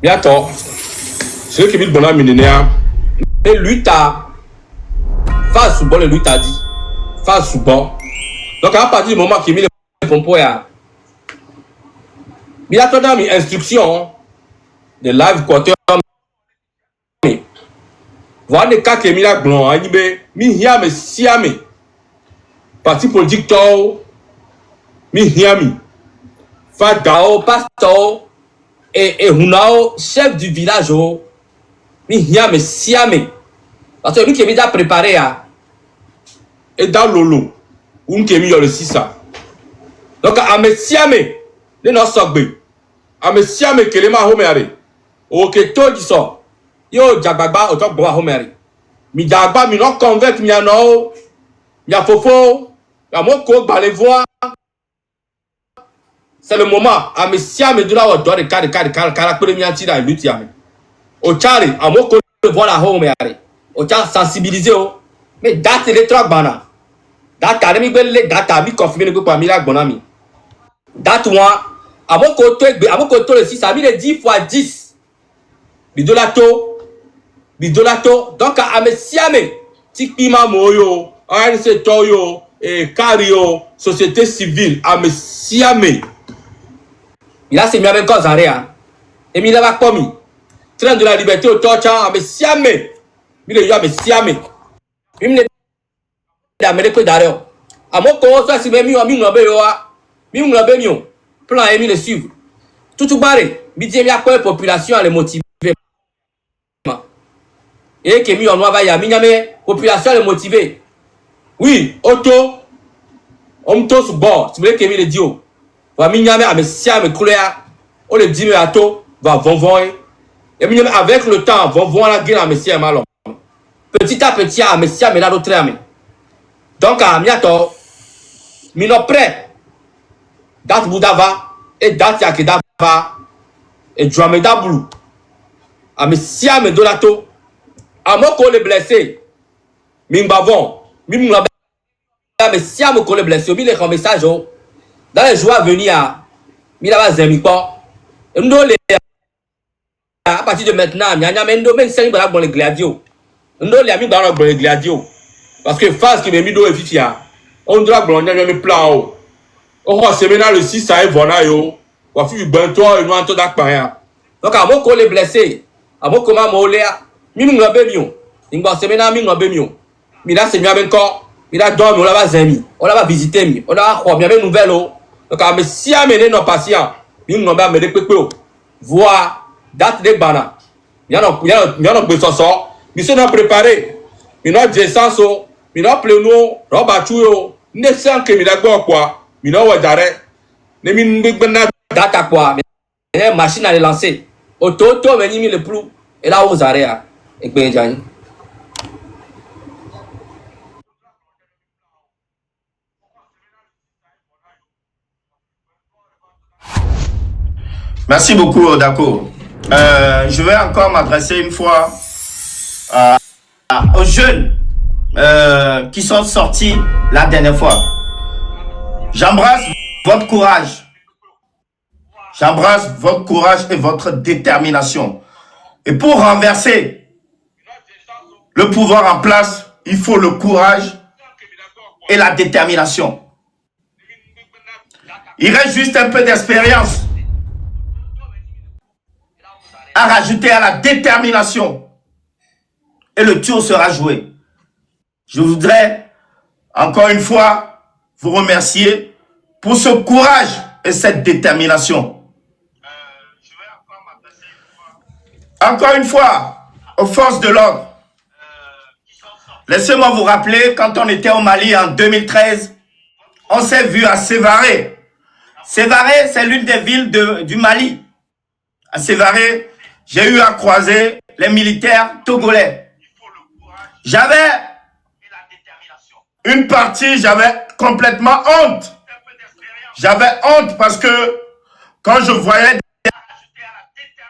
Bientôt, c'est qui est bon à minéa. Et lui t'a face bon, lui t'a dit face bon. Donc à partir du moment qu'il met les pompons à, il a donné une instruction de live quarter. Voilà les cas qui mis la blanc, mi hiame siame. Parti politique tao, mi hiami. Fadao, pasteur et hunao, chef du village, mi hiame siame. Parce que lui qui est déjà préparé à et dans lolo, ou qui est mis le 6. Donc à me siame, les nos sogbe, à me siame que les ma homere, ok, tout dit ça. Yo jababa autant boa homeri mi jagba mi no convert mi ano ya fofo ya moko balevoa c'est le moment a me sia me dura o do de kara pere mi anti da luti ame o chari amoko voilà homeri o cha sensibiliser o mais date les trois bana date mi gbele date mi confirmer ko pa mi la gbona mi date one amoko to le 6 ami le 10 fois 10 bidolato donc à me siame tikima moyo ANC toyo et cario société civile à me siame il a c'est mis avec cause area et mi lava komi train de la liberté au torcha à me siame mi le yo à me siame mi me d'Amérique d'ailleurs à mon ko so si mi ngobe yo mi ngobe mi o plan et mi le suivre tout baré mi dit mi a quoi population les motiver et que mi on va y a migname population est motivée oui auto on tous bon tu veux que mi le dio va migname a me sia me couleur on le dit me ato va vonvon et migname avec le temps vonvon la gueule a me sia malon petit à petit a me sia me la l'autre ami donc à miato mi no prêt date boudava et date ya que dava et drameda blue a me sia me dolato à moi qu'on est blessé, Mimbavon, Mimba, mais si à moi qu'on est blessé, il est un message dans les jours à venir, il a pas et nous à partir de maintenant, il y a même domaine c'est dans les gladios. Nous les amis dans les gladios parce que phase qui m'est mis dans fifia, on doit blonder même plan. On va se mettre le 6 à Evona yo, on va faire ben toi et nous en tout d'accord. Donc à moi qu'on est blessé, à moi comment m'oléa mi ngobe mion ngba semena mi ngobe mion mi la se mi abenko mi la dormi on la va zemi on la va visiter mi on la ko mi ame nouvelle o donc a me si amener nos patients mi ngobe amede pepe o voir date de bana mi no pe soso mi se no préparer mi no descente o mi no pleno roba chuyo ne san que mi la gbo kwa mi no wa dare ne mi ngbe na data kwa mais machine à les lancer auto veni mi le plus et là aux arrêts. Merci beaucoup, Dako. Je vais encore m'adresser une fois aux jeunes qui sont sortis la dernière fois. J'embrasse votre courage. J'embrasse votre courage et votre détermination. Et pour renverser le pouvoir en place, il faut le courage et la détermination. Il reste juste un peu d'expérience à rajouter à la détermination. Et le tour sera joué. Je voudrais encore une fois vous remercier pour ce courage et cette détermination. Encore une fois, aux forces de l'ordre, laissez-moi vous rappeler, quand on était au Mali en 2013, on s'est vu à Sévaré. Sévaré, c'est l'une des villes du Mali. À Sévaré, j'ai eu à croiser les militaires togolais. J'avais une partie, j'avais complètement honte. J'avais honte parce que quand je voyais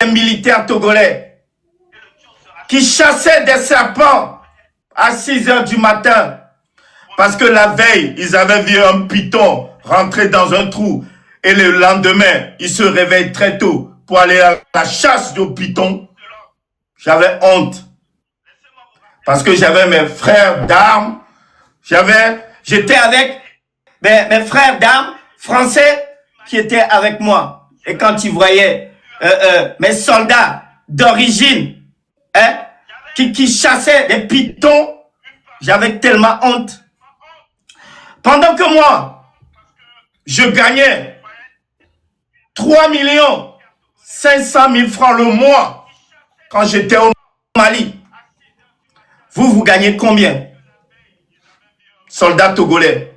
des militaires togolais qui chassaient des serpents à 6 h du matin parce que la veille, ils avaient vu un python rentrer dans un trou et le lendemain, ils se réveillent très tôt pour aller à la chasse de pitons, j'avais honte. Parce que j'avais mes frères d'armes, j'étais avec mes frères d'armes français qui étaient avec moi. Et quand ils voyaient mes soldats d'origine qui chassaient des pitons, j'avais tellement honte. Pendant que moi, je gagnais 3 500 000 francs le mois quand j'étais au Mali. Vous gagnez combien? Soldats togolais.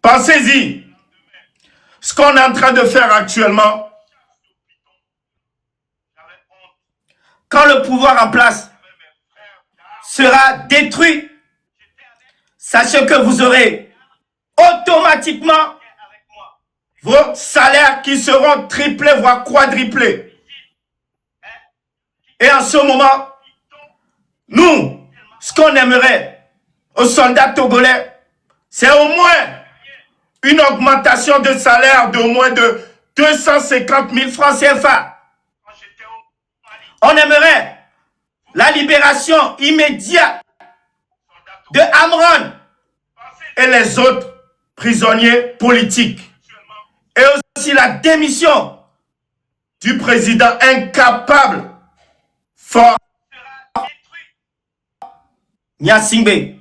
Pensez-y. Ce qu'on est en train de faire actuellement, quand le pouvoir en place sera détruit, sachez que vous aurez automatiquement vos salaires qui seront triplés, voire quadruplés. Et en ce moment, nous, ce qu'on aimerait aux soldats togolais, c'est au moins une augmentation de salaire de moins de 250 000 francs CFA. On aimerait la libération immédiate de Amron et les autres prisonniers politiques. Et aussi la démission du président incapable, fort, Gnassingbé.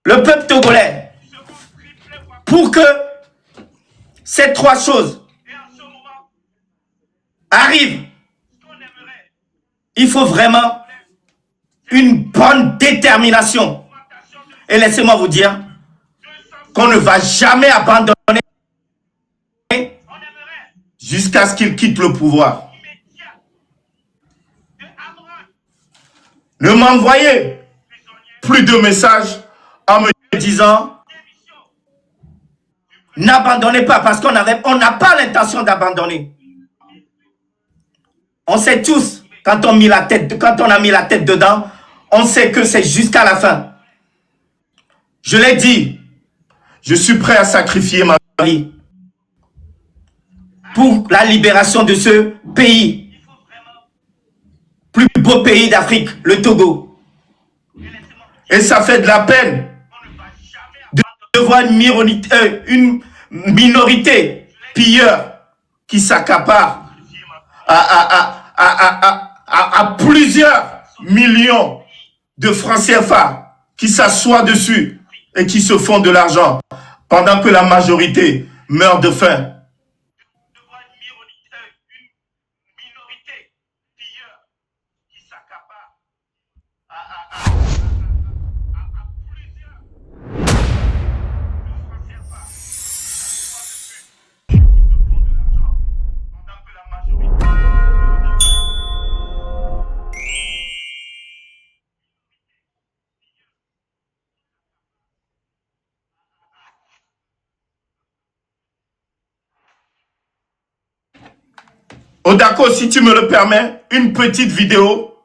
Le peuple togolais, pour que ces trois choses arrivent, il faut vraiment une bonne détermination. Et laissez-moi vous dire qu'on ne va jamais abandonner jusqu'à ce qu'il quitte le pouvoir. Ne m'envoyez plus de messages en me disant n'abandonnez pas, parce qu'on n'a pas l'intention d'abandonner. On sait tous, quand on a mis la tête dedans, on sait que c'est jusqu'à la fin. Je l'ai dit, je suis prêt à sacrifier ma vie pour la libération de ce pays, plus beau pays d'Afrique, le Togo. Et ça fait de la peine de voir une minorité pilleur qui s'accapare à plusieurs millions de francs CFA, qui s'assoient dessus et qui se font de l'argent pendant que la majorité meurt de faim. Odako, si tu me le permets, une petite vidéo,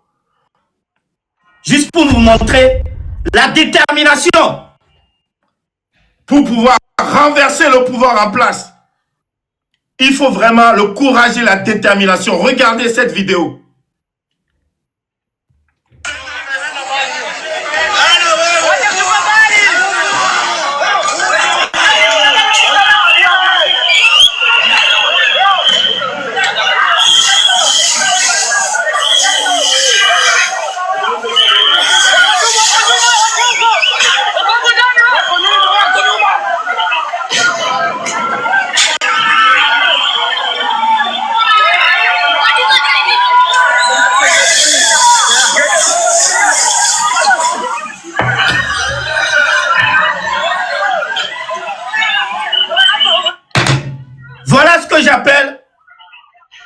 juste pour vous montrer la détermination pour pouvoir renverser le pouvoir en place. Il faut vraiment le courage et la détermination. Regardez cette vidéo. Voilà ce que j'appelle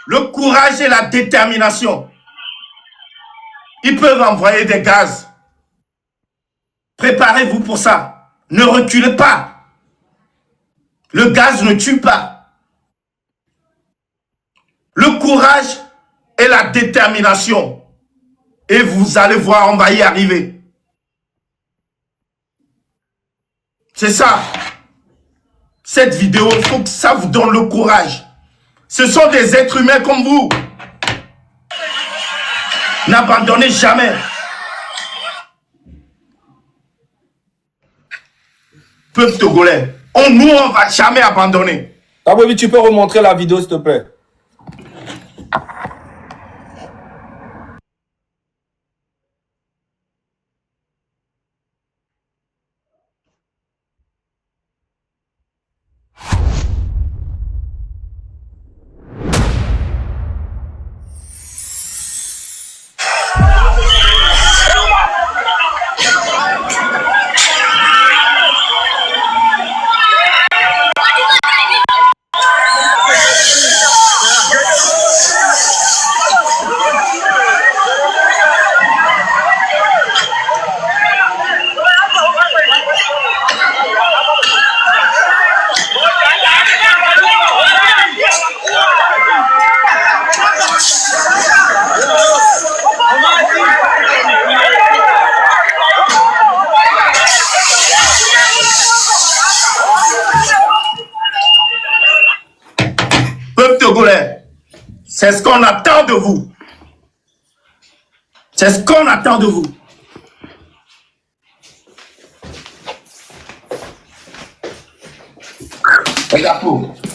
le courage et la détermination. Ils peuvent envoyer des gaz. Préparez-vous pour ça. Ne reculez pas. Le gaz ne tue pas. Le courage et la détermination. Et vous allez voir, on va y arriver. C'est ça. cette vidéo, il faut que ça vous donne le courage. Ce sont des êtres humains comme vous. N'abandonnez jamais. Peuple togolais, nous, on ne va jamais abandonner. Kabobi, tu peux remontrer la vidéo, s'il te plaît? Peuple togolais, c'est ce qu'on attend de vous. C'est ce qu'on attend de vous. Regarde.